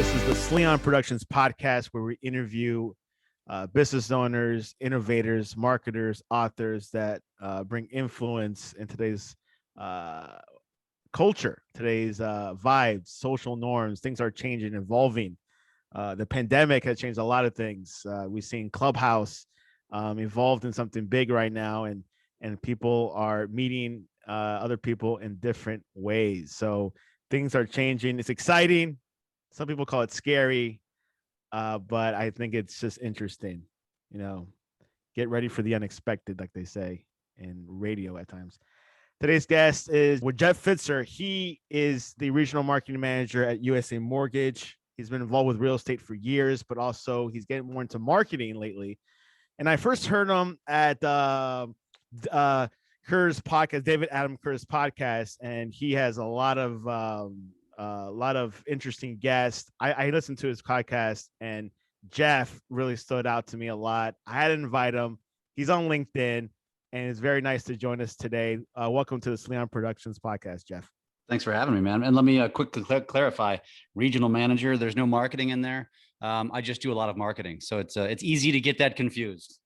This is the Sleon Productions podcast where we interview business owners, innovators, marketers, authors that bring influence in today's culture, today's vibes, social norms. Things are changing, evolving. The pandemic has changed a lot of things. We've seen Clubhouse evolved in something big right now, and people are meeting other people in different ways. So things are changing. It's exciting. Some people call it scary, but I think it's just interesting. You know, get ready for the unexpected, like they say in radio at times. Today's guest is Jeff Pfitzer. He is the regional marketing manager at USA Mortgage. He's been involved with real estate for years, but also he's getting more into marketing lately. And I first heard him at Kerr's podcast, David Adam Kerr's podcast, and he has a lot of interesting guests. I listened to his podcast, and Jeff really stood out to me a lot. I had to invite him. He's on LinkedIn, and it's very nice to join us today. Welcome to the Sleon Productions podcast, Jeff. Thanks for having me, man. And let me quickly clarify: regional manager. There's no marketing in there. I just do a lot of marketing, so it's easy to get that confused.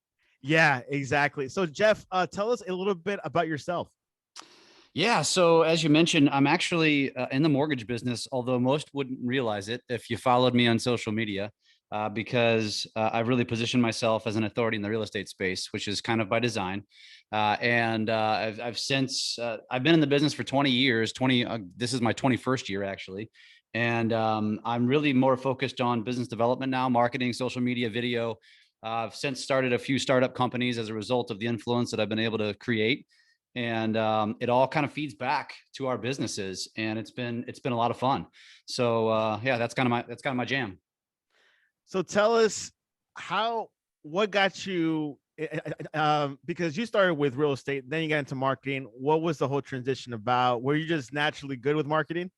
Yeah, exactly. So, Jeff, tell us a little bit about yourself. Yeah. So as you mentioned, I'm actually in the mortgage business, although most wouldn't realize it if you followed me on social media, because I've really positioned myself as an authority in the real estate space, which is kind of by design. I've been in the business for 20 years. This is my 21st year actually, and I'm really more focused on business development now, marketing, social media, video. I've since started a few startup companies as a result of the influence that I've been able to create. And it all kind of feeds back to our businesses, and it's been a lot of fun. So yeah, that's kind of my jam. So tell us what got you, because you started with real estate, then you got into marketing. What was the whole transition about? Were you just naturally good with marketing?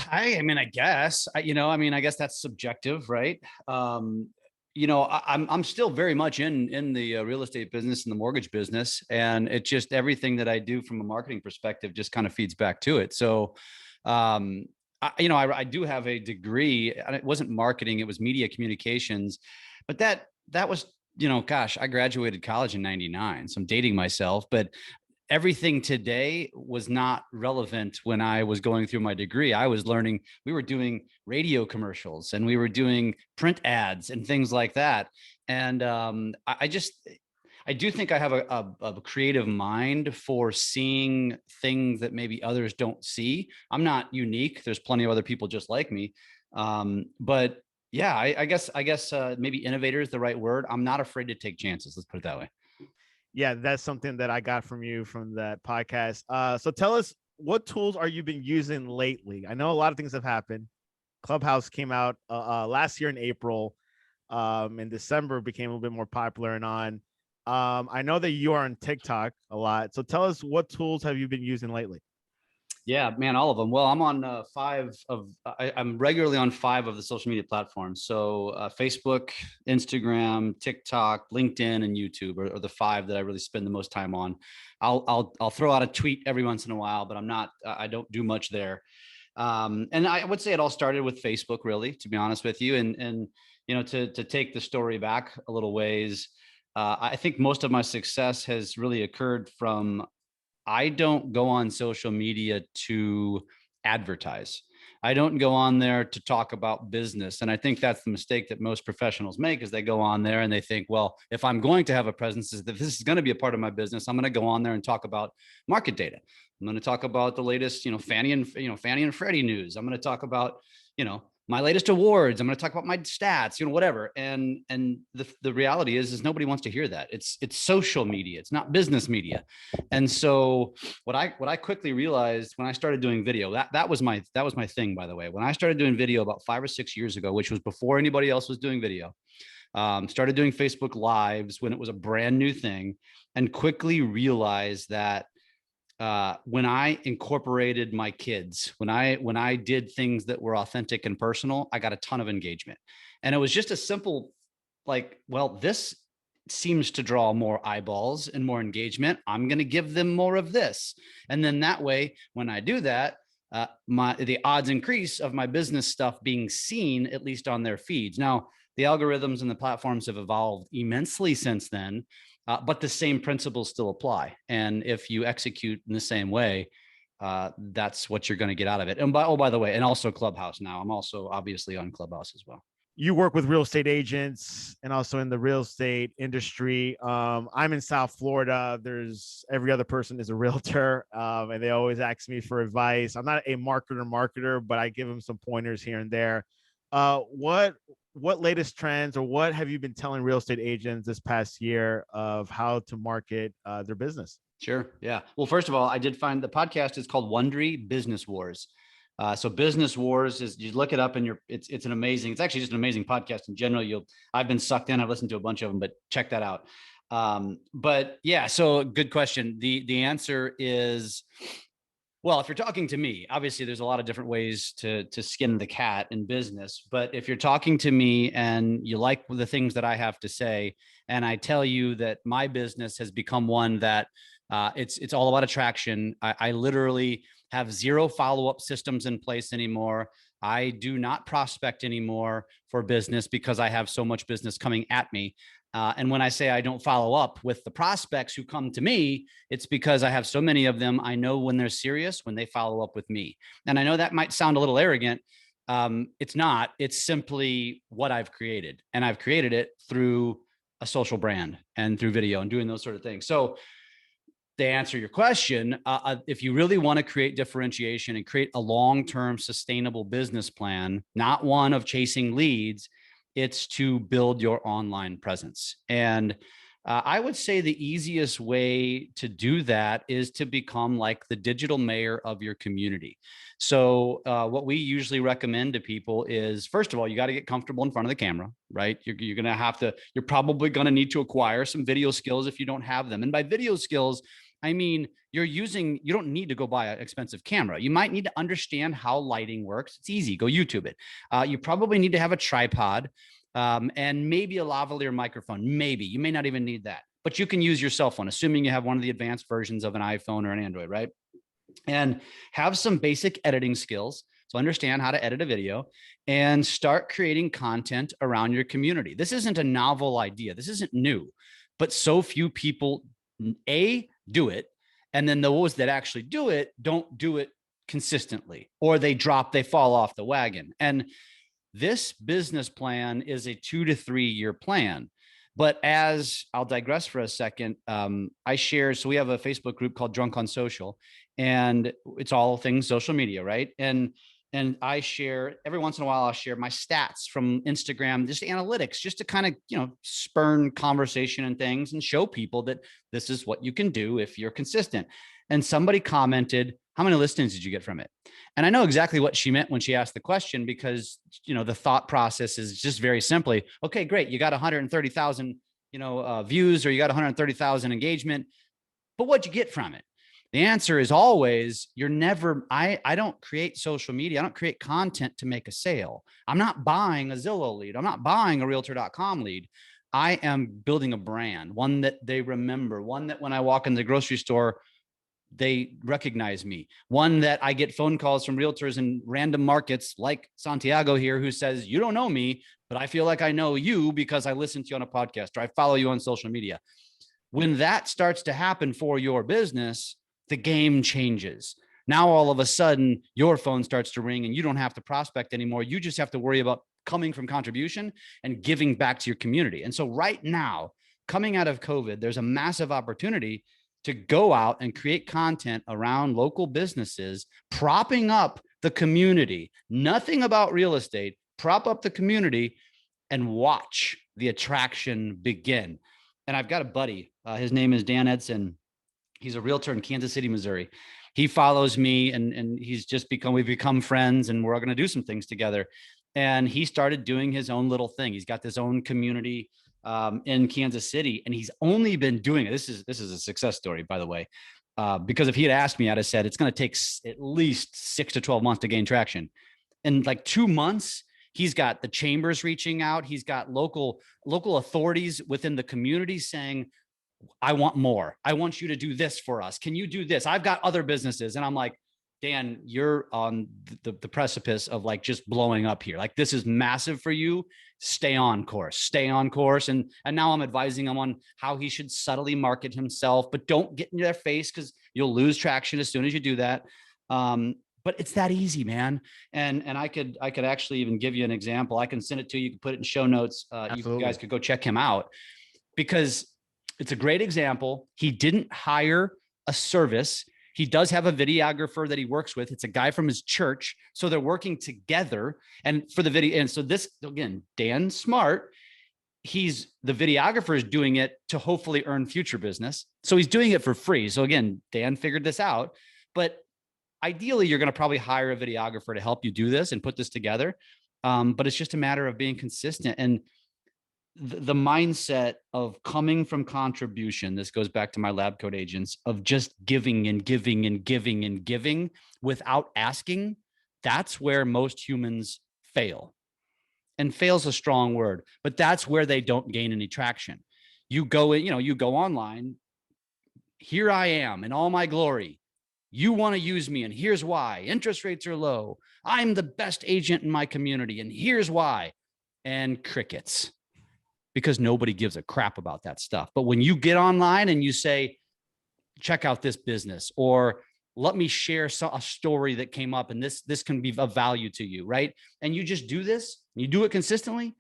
I guess that's subjective, right? I'm still very much in the real estate business and the mortgage business, and it's just everything that I do from a marketing perspective just kind of feeds back to it. So, I do have a degree, and it wasn't marketing; it was media communications, but that was, I graduated college in '99, so I'm dating myself, but everything today was not relevant when I was going through my degree. I was learning, we were doing radio commercials and we were doing print ads and things like that. And I do think I have a creative mind for seeing things that maybe others don't see. I'm not unique. There's plenty of other people just like me. But yeah, I guess maybe innovator is the right word. I'm not afraid to take chances. Let's put it that way. Yeah, that's something that I got from you from that podcast. So tell us, what tools are you been using lately? I know a lot of things have happened. Clubhouse came out last year in April. In December became a little bit more popular and on. I know that you are on TikTok a lot. So tell us, what tools have you been using lately? Yeah, man, all of them. Well, I'm on I'm regularly on 5 of the social media platforms. So Facebook, Instagram, TikTok, LinkedIn, and YouTube are the 5 that I really spend the most time on. I'll throw out a tweet every once in a while, but I don't do much there. And I would say it all started with Facebook, really, to be honest with you. And to take the story back a little ways, I think most of my success has really occurred from, I don't go on social media to advertise. I don't go on there to talk about business. And I think that's the mistake that most professionals make, is they go on there and they think, well, if I'm going to have a presence, if this is going to be a part of my business, I'm going to go on there and talk about market data. I'm going to talk about the latest, Fannie and Freddie news. I'm going to talk about, my latest awards. I'm going to talk about my stats, whatever. And the reality is nobody wants to hear that. It's social media. It's not business media. And so what I quickly realized when I started doing video, that was my thing, by the way. When I started doing video about 5 or 6 years ago, which was before anybody else was doing video, started doing Facebook Lives when it was a brand new thing, and quickly realized that when I incorporated my kids, when I did things that were authentic and personal, I got a ton of engagement. And it was just a simple, this seems to draw more eyeballs and more engagement. I'm going to give them more of this. And then that way, when I do that, the odds increase of my business stuff being seen, at least on their feeds. Now, the algorithms and the platforms have evolved immensely since then, but the same principles still apply. And if you execute in the same way, that's what you're going to get out of it. And by the way, and also Clubhouse now. I'm also obviously on Clubhouse as well. You work with real estate agents and also in the real estate industry. I'm in South Florida. There's every other person is a realtor, and they always ask me for advice. I'm not a marketer, but I give them some pointers here and there. What latest trends or what have you been telling real estate agents this past year of how to market their business? Sure. Yeah. Well, first of all, I did find the podcast is called Wondery Business Wars. So Business Wars is, you look it up and it's an amazing, it's actually just an amazing podcast in general. I've been sucked in. I've listened to a bunch of them, but check that out. But yeah, so good question. The answer is, well, if you're talking to me, obviously there's a lot of different ways to skin the cat in business. But if you're talking to me and you like the things that I have to say, and I tell you that my business has become one that it's all about attraction. I literally have zero follow-up systems in place anymore. I do not prospect anymore for business because I have so much business coming at me. And when I say I don't follow up with the prospects who come to me, it's because I have so many of them. I know when they're serious, when they follow up with me. And I know that might sound a little arrogant. It's not. It's simply what I've created. And I've created it through a social brand and through video and doing those sort of things. So to answer your question, if you really want to create differentiation and create a long-term sustainable business plan, not one of chasing leads, it's to build your online presence. And I would say the easiest way to do that is to become like the digital mayor of your community. So what we usually recommend to people is, first of all, you got to get comfortable in front of the camera, right? You're going to have to, you're probably going to need to acquire some video skills if you don't have them. And by video skills, I mean, you don't need to go buy an expensive camera. You might need to understand how lighting works. It's easy. Go YouTube it. You probably need to have a tripod and maybe a lavalier microphone. Maybe you may not even need that, but you can use your cell phone, assuming you have one of the advanced versions of an iPhone or an Android, right? And have some basic editing skills. So understand how to edit a video and start creating content around your community. This isn't a novel idea. This isn't new, but so few people, do it. And then those that actually do it, don't do it consistently, or they fall off the wagon. And this business plan is a 2 to 3 year plan. But as I'll digress for a second, I share, so we have a Facebook group called Drunk on Social, and it's all things social media, right? And I share, every once in a while, I'll share my stats from Instagram, just analytics, just to kind of, spurn conversation and things and show people that this is what you can do if you're consistent. And somebody commented, how many listings did you get from it? And I know exactly what she meant when she asked the question, because, the thought process is just very simply, okay, great. You got 130,000, views, or you got 130,000 engagement, but what'd you get from it? The answer is always, I don't create social media. I don't create content to make a sale. I'm not buying a Zillow lead. I'm not buying a realtor.com lead. I am building a brand, one that they remember, one that when I walk in the grocery store, they recognize me, one that I get phone calls from realtors in random markets like Santiago here, who says, you don't know me, but I feel like I know you because I listen to you on a podcast or I follow you on social media. When that starts to happen for your business, the game changes. Now, all of a sudden, your phone starts to ring and you don't have to prospect anymore. You just have to worry about coming from contribution and giving back to your community. And so right now, coming out of COVID, there's a massive opportunity to go out and create content around local businesses, propping up the community. Nothing about real estate, prop up the community and watch the attraction begin. And I've got a buddy, his name is Dan Edson. He's a realtor in Kansas City, Missouri. He follows me and we've become friends, and we're going to do some things together. And he started doing his own little thing. He's got this own community in Kansas City, and he's only been doing it. This is a success story, by the way, because if he had asked me, I'd have said it's going to take at least 6 to 12 months to gain traction. In like 2 months, he's got the chambers reaching out. He's got local authorities within the community saying, I want more. I want you to do this for us. Can you do this? I've got other businesses. And I'm like, Dan, you're on the precipice of like just blowing up here. Like this is massive for you. Stay on course, stay on course. And now I'm advising him on how he should subtly market himself, but don't get in their face because you'll lose traction as soon as you do that. But it's that easy, man. And I could actually even give you an example. I can send it to you. You can put it in show notes. You guys could go check him out because it's a great example. He didn't hire a service. He does have a videographer that he works with. It's a guy from his church. So they're working together and for the video. And so this, again, Dan Smart, the videographer is doing it to hopefully earn future business. So he's doing it for free. So again, Dan figured this out, but ideally you're going to probably hire a videographer to help you do this and put this together. But it's just a matter of being consistent and the mindset of coming from contribution. This goes back to my lab coat agents of just giving and giving and giving and giving without asking. That's where most humans fail. And fail's a strong word, but that's where they don't gain any traction. You go in, you go online. Here I am in all my glory. You want to use me, and here's why. Interest rates are low. I'm the best agent in my community, and here's why. And crickets. Because nobody gives a crap about that stuff. But when you get online and you say, check out this business, or let me share a story that came up and this can be of value to you, right? And you just do this, you do it consistently,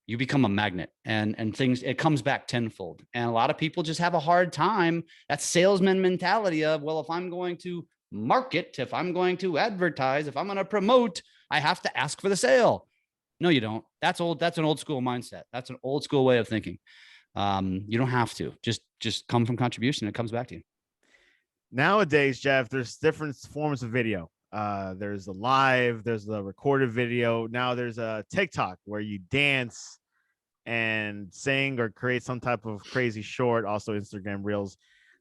you become a magnet and it comes back tenfold. And a lot of people just have a hard time. That salesman mentality of, well, if I'm going to market, if I'm going to advertise, if I'm going to promote, I have to ask for the sale. No, you don't. That's old. That's an old school mindset. That's an old school way of thinking. You don't have to just come from contribution. It comes back to you. Nowadays, Jeff, there's different forms of video. There's the live, there's the recorded video. Now there's a TikTok where you dance and sing or create some type of crazy short, also Instagram reels.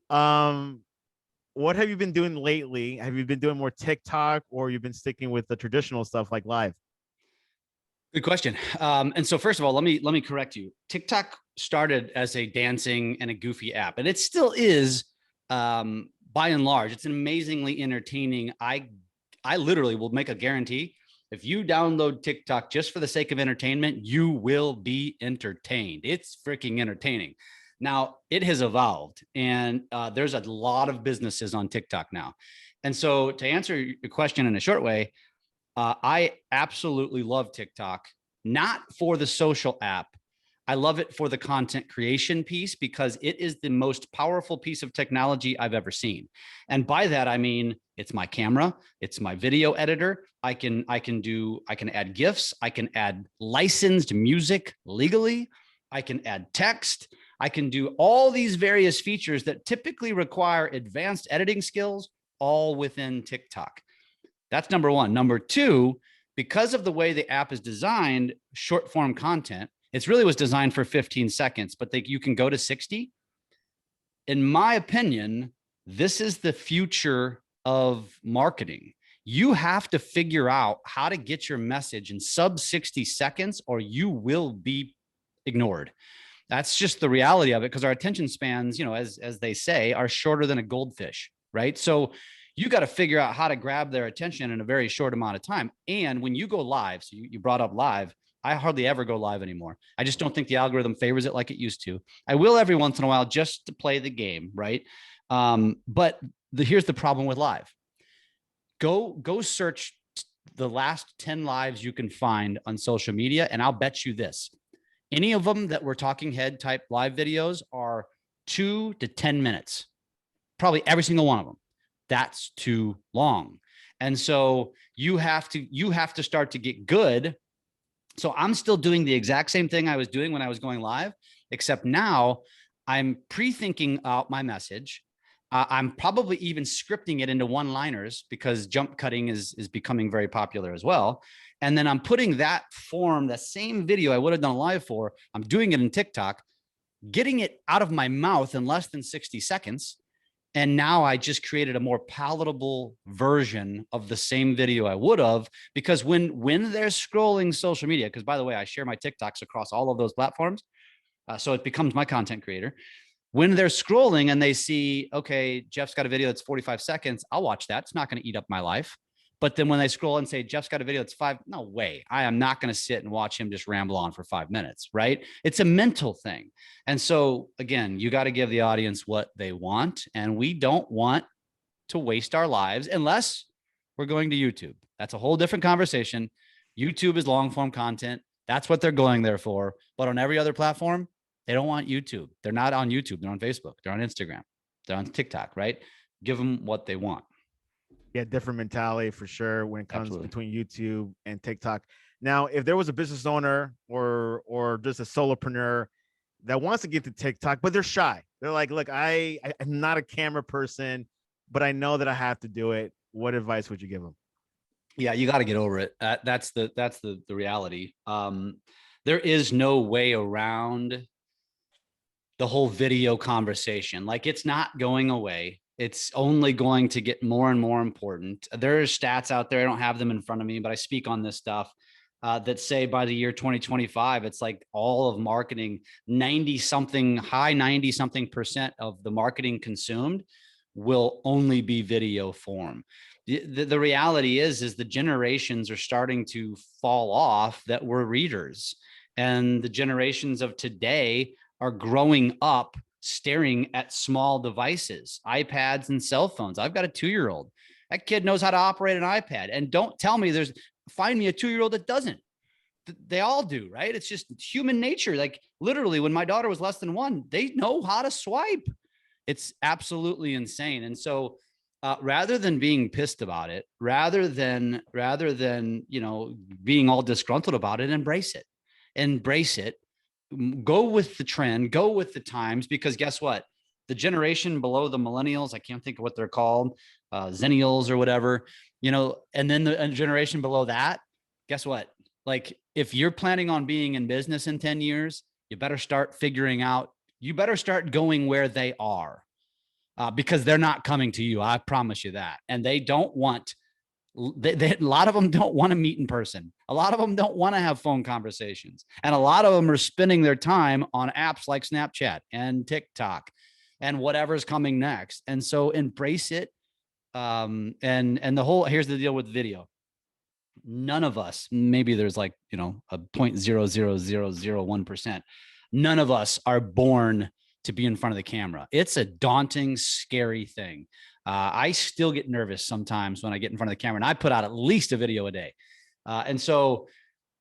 What have you been doing lately? Have you been doing more TikTok or you've been sticking with the traditional stuff like live? Good question. And so first of all, let me correct you. TikTok started as a dancing and a goofy app, and it still is, by and large. It's an amazingly entertaining. I literally will make a guarantee. If you download TikTok just for the sake of entertainment, you will be entertained. It's freaking entertaining. Now it has evolved, and there's a lot of businesses on TikTok now. And so to answer your question in a short way, I absolutely love TikTok, not for the social app. I love it for the content creation piece because it is the most powerful piece of technology I've ever seen. And by that, I mean, it's my camera, it's my video editor. I can add GIFs. I can add licensed music legally. I can add text. I can do all these various features that typically require advanced editing skills, all within TikTok. That's number one. Number two, because of the way the app is designed, short form content, it really was designed for 15 seconds, but you can go to 60. In my opinion, this is the future of marketing. You have to figure out how to get your message in sub 60 seconds or you will be ignored. That's just the reality of it because our attention spans, as they say, are shorter than a goldfish, right? So you got to figure out how to grab their attention in a very short amount of time. And when you go live, so you brought up live, I hardly ever go live anymore. I just don't think the algorithm favors it like it used to. I will every once in a while just to play the game, right? But here's the problem with live. Go search the last 10 lives you can find on social media, and I'll bet you this. Any of them that were talking head type live videos are 2 to 10 minutes. Probably every single one of them. That's too long. And so you have to start to get good. So I'm still doing the exact same thing I was doing when I was going live, except now I'm pre-thinking out my message. I'm probably even scripting it into one-liners because jump cutting is becoming very popular as well. And then I'm putting that same video I would have done live for, I'm doing it in TikTok, getting it out of my mouth in less than 60 seconds. And now I just created a more palatable version of the same video I would have, because when they're scrolling social media, because by the way, I share my TikToks across all of those platforms. So it becomes my content creator. When they're scrolling and they see, okay, Jeff's got a video that's 45 seconds, I'll watch that. It's not going to eat up my life. But then when they scroll and say, Jeff's got a video that's 5, no way. I am not going to sit and watch him just ramble on for 5 minutes, right? It's a mental thing. And so, again, you got to give the audience what they want. And we don't want to waste our lives unless we're going to YouTube. That's a whole different conversation. YouTube is long form content. That's what they're going there for. But on every other platform, they don't want YouTube. They're not on YouTube. They're on Facebook. They're on Instagram. They're on TikTok, right? Give them what they want. Yeah, different mentality for sure when it comes Absolutely. between YouTube and TikTok. Now, if there was a business owner or just a solopreneur that wants to get to TikTok, but they're shy, they're like, look, I'm not a camera person, but I know that I have to do it. What advice would you give them? Yeah, you got to get over it. That's the reality. There is no way around the whole video conversation. Like, it's not going away. It's only going to get more and more important. There are stats out there. I don't have them in front of me, but I speak on this stuff that say by the year 2025, it's like all of marketing, 90 something, high 90 something percent of the marketing consumed will only be video form. The reality is the generations are starting to fall off that were readers, and the generations of today are growing up staring at small devices, iPads and cell phones. I've got a 2-year-old. That kid knows how to operate an iPad. And don't tell me find me a 2-year-old that doesn't. They all do, right? It's just human nature. Like, literally, when my daughter was less than 1, they know how to swipe. It's absolutely insane. And so rather than being pissed about it, rather than being all disgruntled about it, embrace it. Go with the trend, go with the times, because guess what? The generation below the millennials, I can't think of what they're called, zennials or whatever, and then the generation below that, guess what? Like, if you're planning on being in business in 10 years, you better start going where they are, because they're not coming to you. I promise you that. And they don't want, a lot of them don't want to meet in person. A lot of them don't want to have phone conversations. And a lot of them are spending their time on apps like Snapchat and TikTok and whatever's coming next. And so embrace it. And here's the deal with video. None of us, maybe there's like, a 0.00001%. None of us are born to be in front of the camera. It's a daunting, scary thing. I still get nervous sometimes when I get in front of the camera, and I put out at least a video a day. And so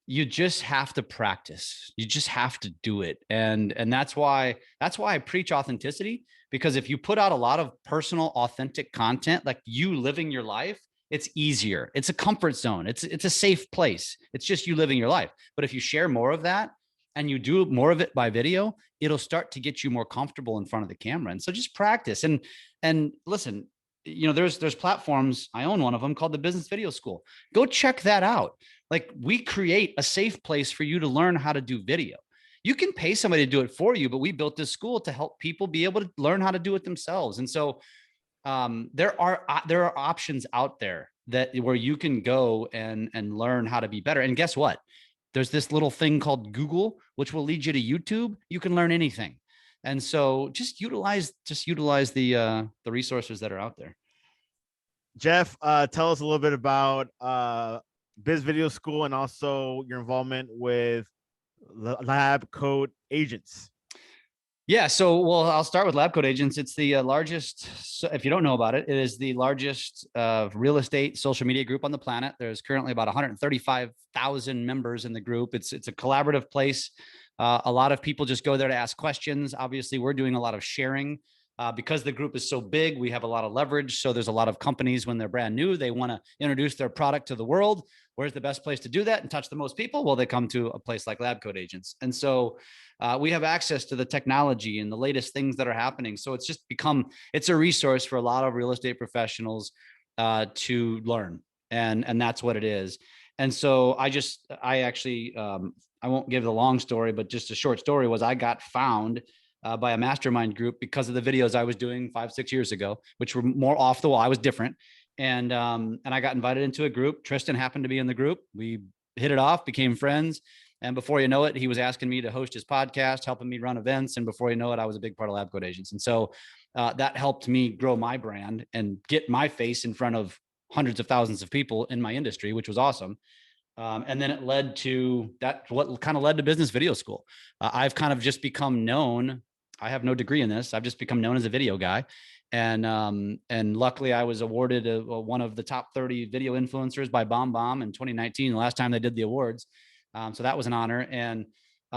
you just have to practice. You just have to do it. And that's why I preach authenticity, because if you put out a lot of personal, authentic content, like you living your life, it's easier. It's a comfort zone. It's a safe place. It's just you living your life. But if you share more of that and you do more of it by video, it'll start to get you more comfortable in front of the camera. And so just practice. And listen, there's platforms. I own one of them called the Business Video School. Go check that out. Like, we create a safe place for you to learn how to do video. You can pay somebody to do it for you, but we built this school to help people be able to learn how to do it themselves. And so there are options out there where you can go and learn how to be better. And guess what? There's this little thing called Google, which will lead you to YouTube. You can learn anything. And so just utilize the resources that are out there. Jeff, tell us a little bit about Biz Video School and also your involvement with Lab Coat Agents. Yeah. So, well, I'll start with Lab Coat Agents. It's the largest, if you don't know about it, it is the largest real estate social media group on the planet. There's currently about 135,000 members in the group. It's a collaborative place. A lot of people just go there to ask questions. Obviously, we're doing a lot of sharing. Because the group is so big, we have a lot of leverage. So there's a lot of companies, when they're brand new, they want to introduce their product to the world. Where's the best place to do that and touch the most people? Well, they come to a place like Lab Coat Agents. And so we have access to the technology and the latest things that are happening. So it's a resource for a lot of real estate professionals to learn. And that's what it is. And so I won't give the long story, but just a short story was I got found by a mastermind group because of the videos I was doing 5-6 years ago, which were more off the wall. I was different. And I got invited into a group. Tristan happened to be in the group. We hit it off, became friends. And before you know it, he was asking me to host his podcast, helping me run events. And before you know it, I was a big part of Lab Coat Agents. And so that helped me grow my brand and get my face in front of hundreds of thousands of people in my industry, which was awesome. And then it led to that, what kind of led to business video school. I've kind of just become known. I have no degree in this. I've just become known as a video guy. And luckily I was awarded one of the top 30 video influencers by Bomb in 2019, the last time they did the awards. So that was an honor. And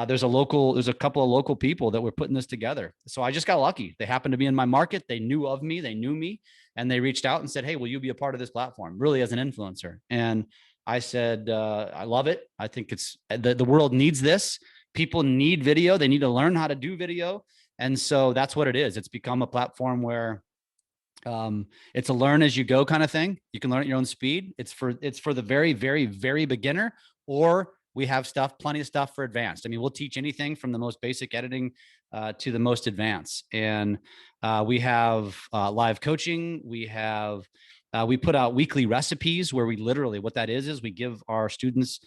there's a couple of local people that were putting this together. So I just got lucky. They happened to be in my market. They knew of me, they knew me, and they reached out and said, "Hey, will you be a part of this platform?" Really, as an influencer. And I said, I love it. I think it's the world needs this. People need video. They need to learn how to do video. And so that's what it is. It's become a platform where it's a learn as you go kind of thing. You can learn at your own speed. It's for the very, very, very beginner, or we have plenty of stuff for advanced. I mean, we'll teach anything from the most basic editing to the most advanced. And we have live coaching. We put out weekly recipes where we literally, what that is we give our students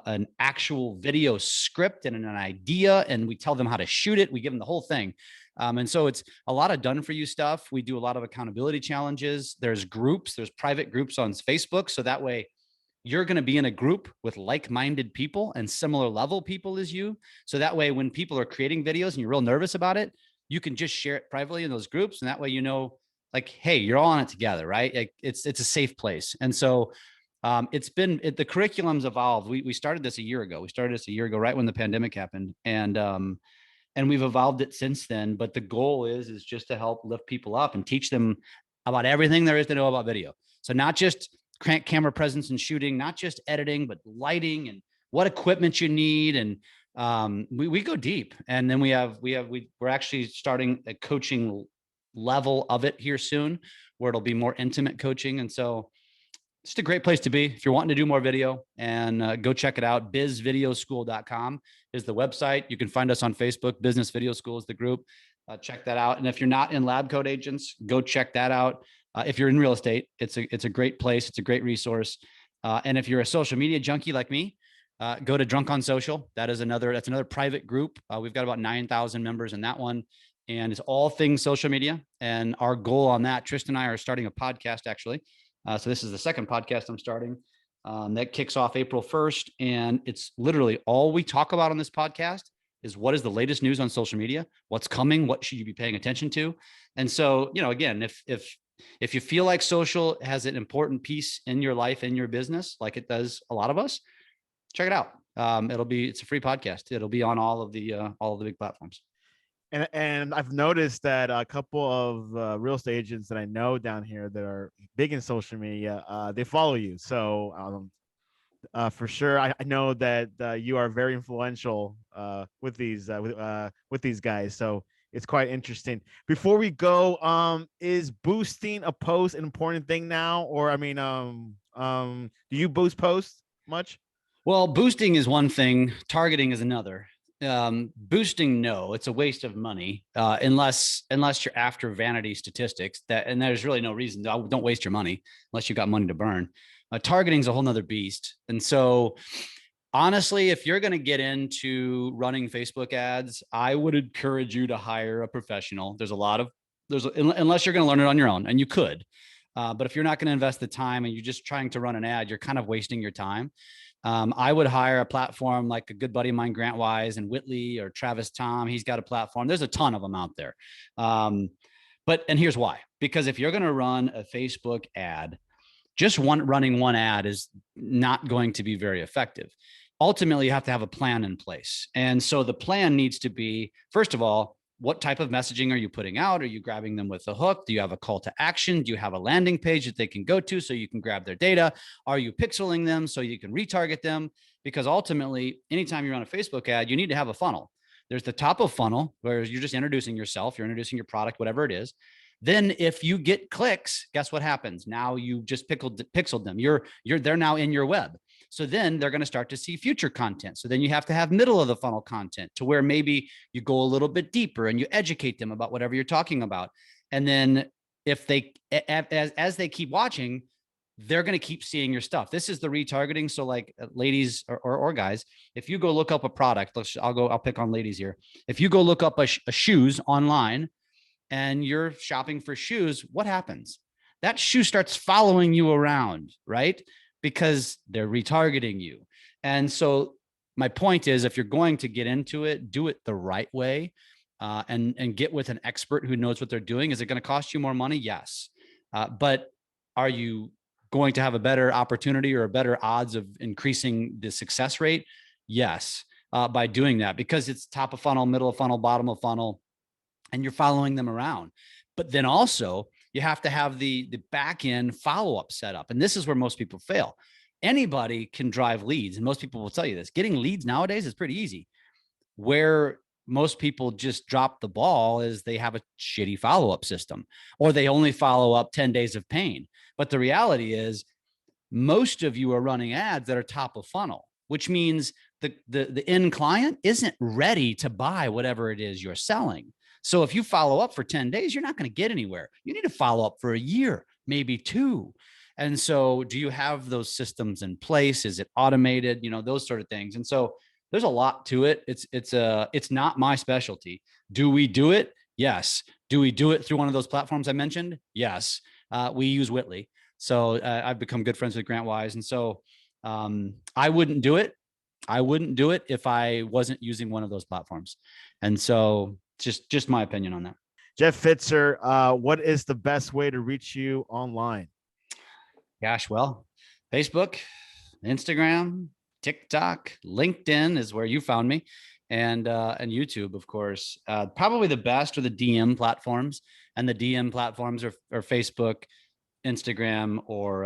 an actual video script and an idea, and we tell them how to shoot it. We give them the whole thing. And so it's a lot of done for you stuff. We do a lot of accountability challenges. There's private groups on Facebook. So that way you're going to be in a group with like-minded people and similar level people as you. So that way, when people are creating videos and you're real nervous about it, you can just share it privately in those groups. And that way, like, hey, you're all on it together, right? Like it's a safe place. And so the curriculum's evolved. We started this a year ago. Right when the pandemic happened. And we've evolved it since then. But the goal is just to help lift people up and teach them about everything there is to know about video. So not just camera presence and shooting, not just editing, but lighting and what equipment you need. And we go deep. And then we're actually starting a coaching level of it here soon, where it'll be more intimate coaching. And so it's just a great place to be if you're wanting to do more video. And go check it out. bizvideoschool.com is the website. You can find us on Facebook. Business Video School is the group. Check that out. And if you're not in Lab Coat Agents, go check that out. If you're in real estate, it's a great place. It's a great resource. And if you're a social media junkie like me, go to Drunk on Social. That's another private group. We've got about 9,000 members in that one. And it's all things social media. And our goal on that, Tristan and I are starting a podcast actually. So this is the second podcast I'm starting. That kicks off April 1st. And it's literally all we talk about on this podcast is what is the latest news on social media, what's coming, what should you be paying attention to. And so, again, if you feel like social has an important piece in your life, in your business, like it does a lot of us, check it out. It's a free podcast. It'll be on all of the big platforms. And I've noticed that a couple of real estate agents that I know down here that are big in social media, they follow you. So for sure, I know that you are very influential with these guys. So it's quite interesting. Before we go, is boosting a post an important thing now, or do you boost posts much? Well, boosting is one thing, targeting is another. Boosting, no, it's a waste of money unless you're after vanity statistics. And there's really no reason. Don't waste your money unless you've got money to burn. Targeting is a whole nother beast. And so honestly, if you're going to get into running Facebook ads, I would encourage you to hire a professional. Unless you're going to learn it on your own, and you could. But if you're not going to invest the time and you're just trying to run an ad, you're kind of wasting your time. I would hire a platform like a good buddy of mine, Grant Wise and Whitley, or Travis Tom. He's got a platform. There's a ton of them out there. And here's why. Because if you're going to run a Facebook ad, just running one ad is not going to be very effective. Ultimately, you have to have a plan in place. And so the plan needs to be, first of all, what type of messaging are you putting out? Are you grabbing them with a hook? Do you have a call to action? Do you have a landing page that they can go to so you can grab their data? Are you pixeling them so you can retarget them? Because ultimately, anytime you run a Facebook ad, you need to have a funnel. There's the top of funnel where you're just introducing yourself, you're introducing your product, whatever it is. Then if you get clicks, guess what happens? Now you just pixeled them. They're now in your web. So then they're going to start to see future content. So then you have to have middle of the funnel content to where maybe you go a little bit deeper and you educate them about whatever you're talking about. And then if they, as they keep watching, they're going to keep seeing your stuff. This is the retargeting. So like ladies or guys, if you go look up a product, I'll pick on ladies here. If you go look up a shoes online and you're shopping for shoes, what happens? That shoe starts following you around, right? Because they're retargeting you. And so my point is, if you're going to get into it, do it the right way, and get with an expert who knows what they're doing. Is it going to cost you more money? Yes. But are you going to have a better opportunity or a better odds of increasing the success rate? Yes, by doing that, because it's top of funnel, middle of funnel, bottom of funnel, and you're following them around. But then also you have to have the back end follow-up set up. And this is where most people fail. Anybody can drive leads. And most people will tell you this. Getting leads nowadays is pretty easy. Where most people just drop the ball is they have a shitty follow-up system, or they only follow up 10 days of pain. But the reality is most of you are running ads that are top of funnel, which means the end client isn't ready to buy whatever it is you're selling. So if you follow up for 10 days, you're not going to get anywhere. You need to follow up for a year, maybe 2. And so do you have those systems in place? Is it automated? Those sort of things. And so there's a lot to it. It's not my specialty. Do we do it? Yes. Do we do it through one of those platforms I mentioned? Yes. We use Whitley. So I've become good friends with Grant Wise. And so I wouldn't do it. I wouldn't do it if I wasn't using one of those platforms. And so just my opinion on that. Jeff Pfitzer, what is the best way to reach you online? Gosh, well, Facebook, Instagram, TikTok, LinkedIn is where you found me, and YouTube, of course. Probably the best are the DM platforms, and the DM platforms are Facebook, Instagram, or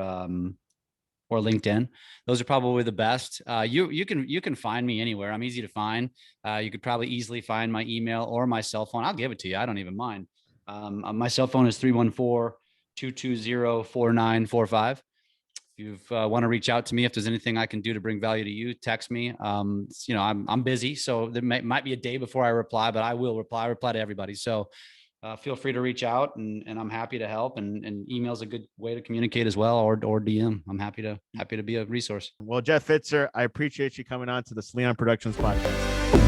LinkedIn. Those are probably the best. You can find me anywhere. I'm easy to find. You could probably easily find my email or my cell phone. I'll give it to you. I don't even mind. My cell phone is 314-220-4945. If you want to reach out to me, if there's anything I can do to bring value to you, text me. I'm busy, so there might be a day before I reply, but I will reply. I reply to everybody. So feel free to reach out, and I'm happy to help. And email is a good way to communicate as well, or DM. I'm happy to be a resource. Well, Jeff Pfitzer, I appreciate you coming on to the Sleon Productions podcast.